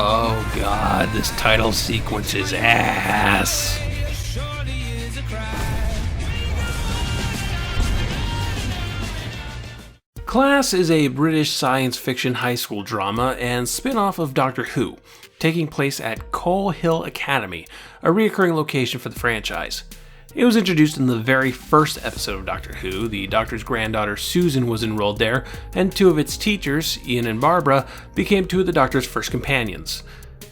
Oh god, this title sequence is ass. Class is a British science fiction high school drama and spin-off of Doctor Who, taking place at Coal Hill Academy, a recurring location for the franchise. It was introduced in the very first episode of Doctor Who. The Doctor's granddaughter Susan was enrolled there, and two of its teachers, Ian and Barbara, became two of the Doctor's first companions.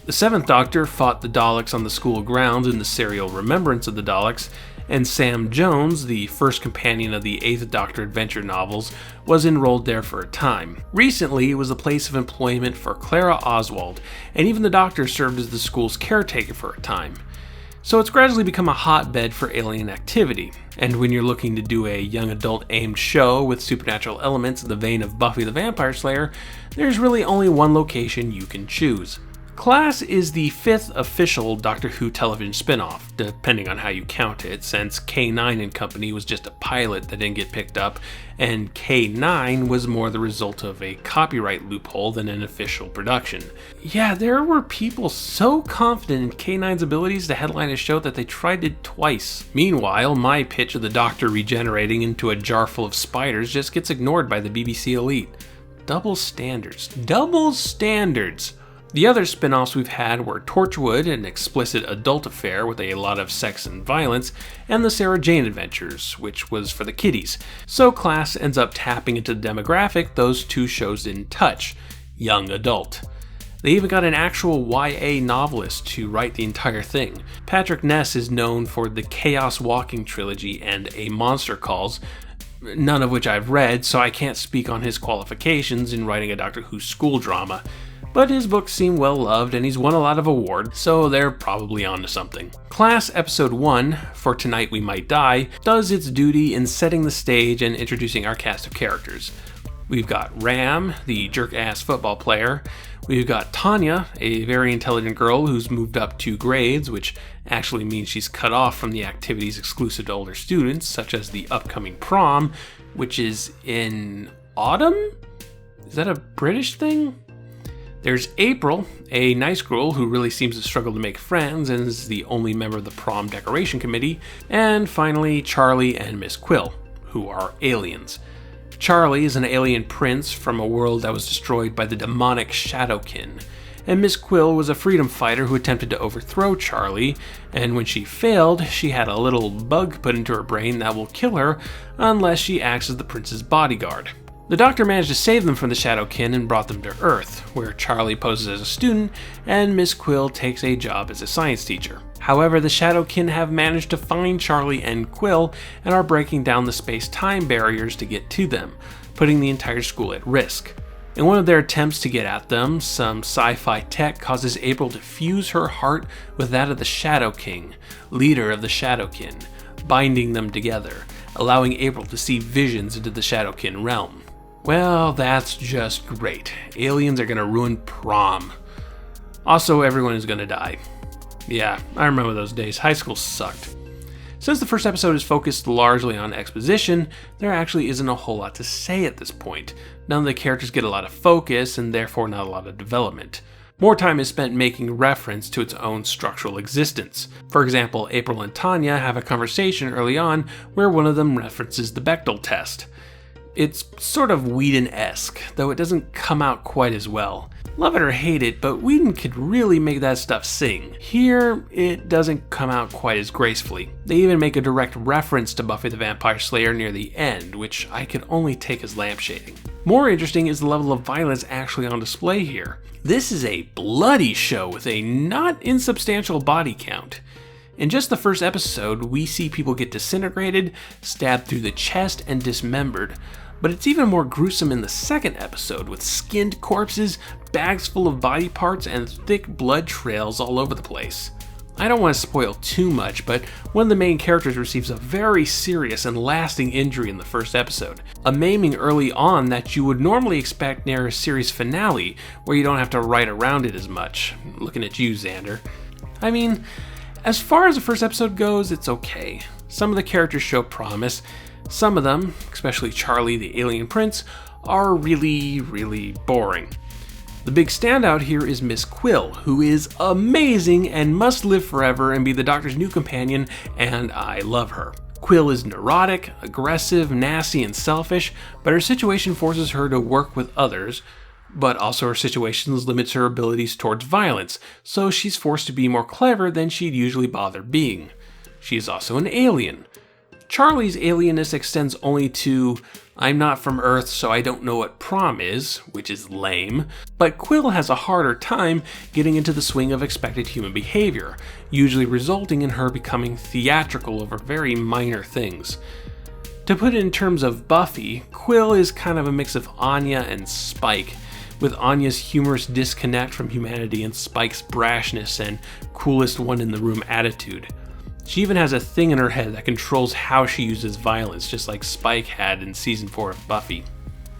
The seventh Doctor fought the Daleks on the school grounds in the serial Remembrance of the Daleks, and Sam Jones, the first companion of the 8th Doctor adventure novels, was enrolled there for a time. Recently, it was a place of employment for Clara Oswald, and even the Doctor served as the school's caretaker for a time. So it's gradually become a hotbed for alien activity, and when you're looking to do a young adult aimed show with supernatural elements in the vein of Buffy the Vampire Slayer, there's really only one location you can choose. Class is the fifth official Doctor Who television spin-off, depending on how you count it, since K9 and Company was just a pilot that didn't get picked up, and K9 was more the result of a copyright loophole than an official production. Yeah, there were people so confident in K9's abilities to headline a show that they tried it twice. Meanwhile, my pitch of the Doctor regenerating into a jar full of spiders just gets ignored by the BBC elite. Double standards. Double standards! The other spin-offs we've had were Torchwood, an explicit adult affair with a lot of sex and violence, and the Sarah Jane Adventures, which was for the kiddies. So Class ends up tapping into the demographic those two shows didn't touch: young adult. They even got an actual YA novelist to write the entire thing. Patrick Ness is known for the Chaos Walking trilogy and A Monster Calls, none of which I've read, so I can't speak on his qualifications in writing a Doctor Who school drama. But his books seem well loved and he's won a lot of awards, so they're probably onto something. Class Episode 1, For Tonight We Might Die, does its duty in setting the stage and introducing our cast of characters. We've got Ram, the jerk-ass football player. We've got Tanya, a very intelligent girl who's moved up 2 grades, which actually means she's cut off from the activities exclusive to older students, such as the upcoming prom, which is in autumn? Is that a British thing? There's April, a nice girl who really seems to struggle to make friends and is the only member of the prom decoration committee. And finally, Charlie and Miss Quill, who are aliens. Charlie is an alien prince from a world that was destroyed by the demonic Shadowkin, and Miss Quill was a freedom fighter who attempted to overthrow Charlie, and when she failed, she had a little bug put into her brain that will kill her unless she acts as the prince's bodyguard. The Doctor managed to save them from the Shadowkin and brought them to Earth, where Charlie poses as a student and Miss Quill takes a job as a science teacher. However, the Shadowkin have managed to find Charlie and Quill and are breaking down the space-time barriers to get to them, putting the entire school at risk. In one of their attempts to get at them, some sci-fi tech causes April to fuse her heart with that of the Shadow King, leader of the Shadowkin, binding them together, allowing April to see visions into the Shadowkin realm. Well, that's just great. Aliens are gonna ruin prom. Also, everyone is gonna die. Yeah, I remember those days. High school sucked. Since the first episode is focused largely on exposition, there actually isn't a whole lot to say at this point. None of the characters get a lot of focus, and therefore not a lot of development. More time is spent making reference to its own structural existence. For example, April and Tanya have a conversation early on where one of them references the Bechdel test. It's sort of Whedon-esque, though it doesn't come out quite as well. Love it or hate it, but Whedon could really make that stuff sing. Here, it doesn't come out quite as gracefully. They even make a direct reference to Buffy the Vampire Slayer near the end, which I could only take as lampshading. More interesting is the level of violence actually on display here. This is a bloody show with a not insubstantial body count. In just the first episode, we see people get disintegrated, stabbed through the chest, and dismembered. But it's even more gruesome in the second episode, with skinned corpses, bags full of body parts, and thick blood trails all over the place. I don't want to spoil too much, but one of the main characters receives a very serious and lasting injury in the first episode. A maiming early on that you would normally expect near a series finale, where you don't have to write around it as much. Looking at you, Xander. I mean, as far as the first episode goes, it's okay. Some of the characters show promise. Some of them, especially Charlie the alien prince, are really boring. The big standout here is Miss Quill, who is amazing and must live forever and be the Doctor's new companion, and I love her. Quill is neurotic, aggressive, nasty, and selfish, but her situation forces her to work with others, but also her situations limits her abilities towards violence, so she's forced to be more clever than she'd usually bother being. She is also an alien. Charlie's alienness extends only to, I'm not from Earth so I don't know what prom is, which is lame, but Quill has a harder time getting into the swing of expected human behavior, usually resulting in her becoming theatrical over very minor things. To put it in terms of Buffy, Quill is kind of a mix of Anya and Spike, with Anya's humorous disconnect from humanity and Spike's brashness and coolest one in the room attitude. She even has a thing in her head that controls how she uses violence, just like Spike had in season 4 of Buffy.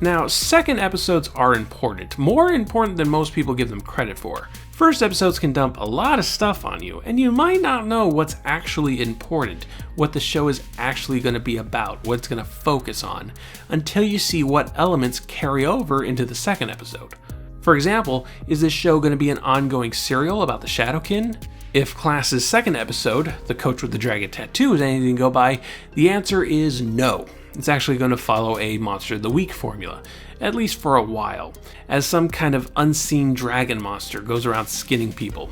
Now, second episodes are important, more important than most people give them credit for. First episodes can dump a lot of stuff on you, and you might not know what's actually important, what the show is actually going to be about, what it's going to focus on, until you see what elements carry over into the second episode. For example, is this show going to be an ongoing serial about the Shadowkin? If Class's second episode, The Coach with the Dragon Tattoo, is anything to go by, the answer is no. It's actually going to follow a Monster of the Week formula, at least for a while, as some kind of unseen dragon monster goes around skinning people.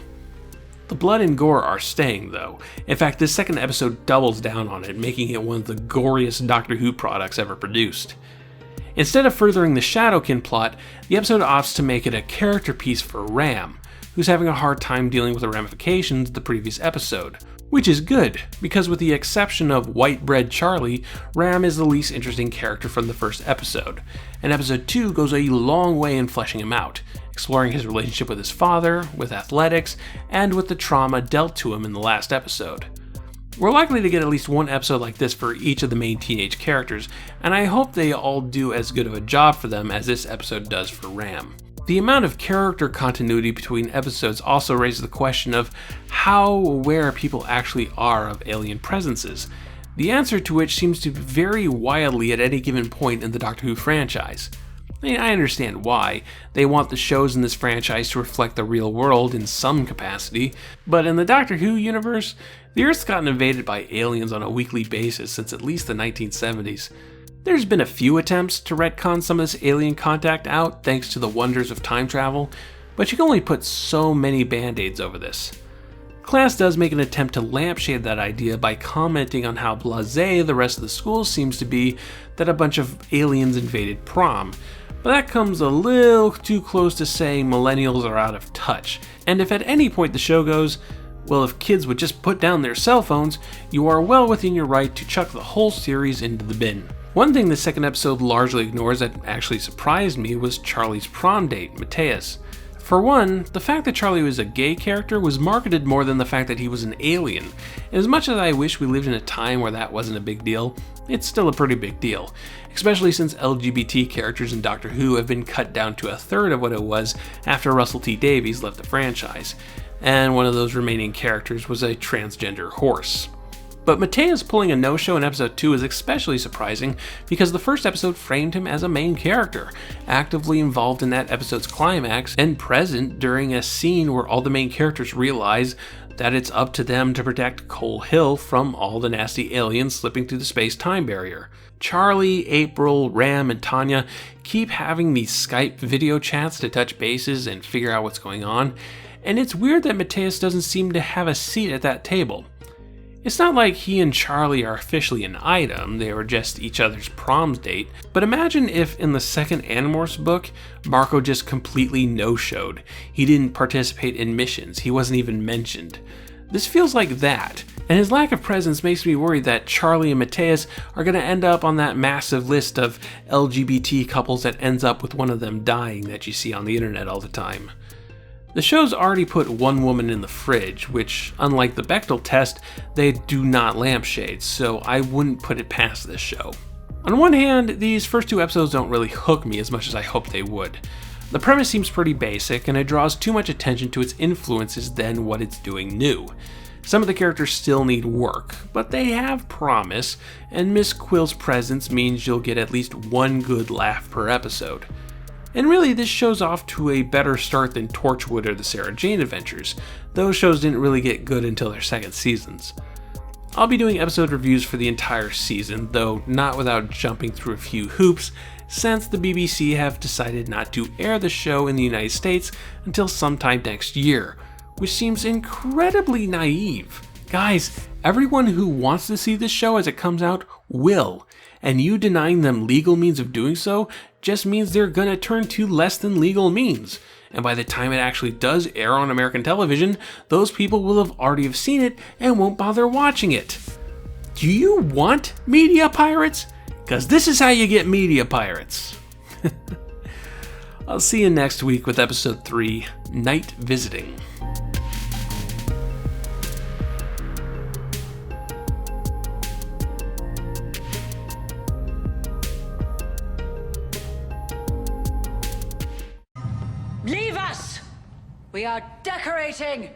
The blood and gore are staying, though. In fact, this second episode doubles down on it, making it one of the goriest Doctor Who products ever produced. Instead of furthering the Shadowkin plot, the episode opts to make it a character piece for Ram, who's having a hard time dealing with the ramifications of the previous episode. Which is good, because with the exception of White Bread Charlie, Ram is the least interesting character from the first episode, and episode 2 goes a long way in fleshing him out, exploring his relationship with his father, with athletics, and with the trauma dealt to him in the last episode. We're likely to get at least one episode like this for each of the main teenage characters, and I hope they all do as good of a job for them as this episode does for Ram. The amount of character continuity between episodes also raises the question of how aware people actually are of alien presences, the answer to which seems to vary wildly at any given point in the Doctor Who franchise. I understand why. They want the shows in this franchise to reflect the real world in some capacity, but in the Doctor Who universe, the Earth's gotten invaded by aliens on a weekly basis since at least the 1970s. There's been a few attempts to retcon some of this alien contact out thanks to the wonders of time travel, but you can only put so many band-aids over this. Class does make an attempt to lampshade that idea by commenting on how blasé the rest of the school seems to be that a bunch of aliens invaded prom, but that comes a little too close to saying millennials are out of touch, and if at any point the show goes, well, if kids would just put down their cell phones, you are well within your right to chuck the whole series into the bin. One thing the second episode largely ignores that actually surprised me was Charlie's prom date, Mateus. For one, the fact that Charlie was a gay character was marketed more than the fact that he was an alien. And as much as I wish we lived in a time where that wasn't a big deal, it's still a pretty big deal, especially since LGBT characters in Doctor Who have been cut down to a third of what it was after Russell T Davies left the franchise, and one of those remaining characters was a transgender horse. But Mateus pulling a no-show in episode 2 is especially surprising because the first episode framed him as a main character, actively involved in that episode's climax and present during a scene where all the main characters realize that it's up to them to protect Coal Hill from all the nasty aliens slipping through the space-time barrier. Charlie, April, Ram, and Tanya keep having these Skype video chats to touch bases and figure out what's going on, and it's weird that Mateus doesn't seem to have a seat at that table. It's not like he and Charlie are officially an item, they were just each other's prom date, but imagine if in the second Animorphs book, Marco just completely no-showed. He didn't participate in missions, he wasn't even mentioned. This feels like that, and his lack of presence makes me worried that Charlie and Mateus are going to end up on that massive list of LGBT couples that ends up with one of them dying that you see on the internet all the time. The show's already put one woman in the fridge, which, unlike the Bechdel test, they do not lampshade, so I wouldn't put it past this show. On one hand, these first 2 episodes don't really hook me as much as I hoped they would. The premise seems pretty basic, and it draws too much attention to its influences than what it's doing new. Some of the characters still need work, but they have promise, and Miss Quill's presence means you'll get at least one good laugh per episode. And really, this show's off to a better start than Torchwood or the Sarah Jane Adventures. Those shows didn't really get good until their second seasons. I'll be doing episode reviews for the entire season, though not without jumping through a few hoops, since the BBC have decided not to air the show in the United States until sometime next year, which seems incredibly naive. Guys, everyone who wants to see this show as it comes out will, and you denying them legal means of doing so just means they're gonna turn to less than legal means. And by the time it actually does air on American television, those people will have already seen it and won't bother watching it. Do you want media pirates? Because this is how you get media pirates. I'll see you next week with episode 3, Night Visiting. Leave us! We are decorating!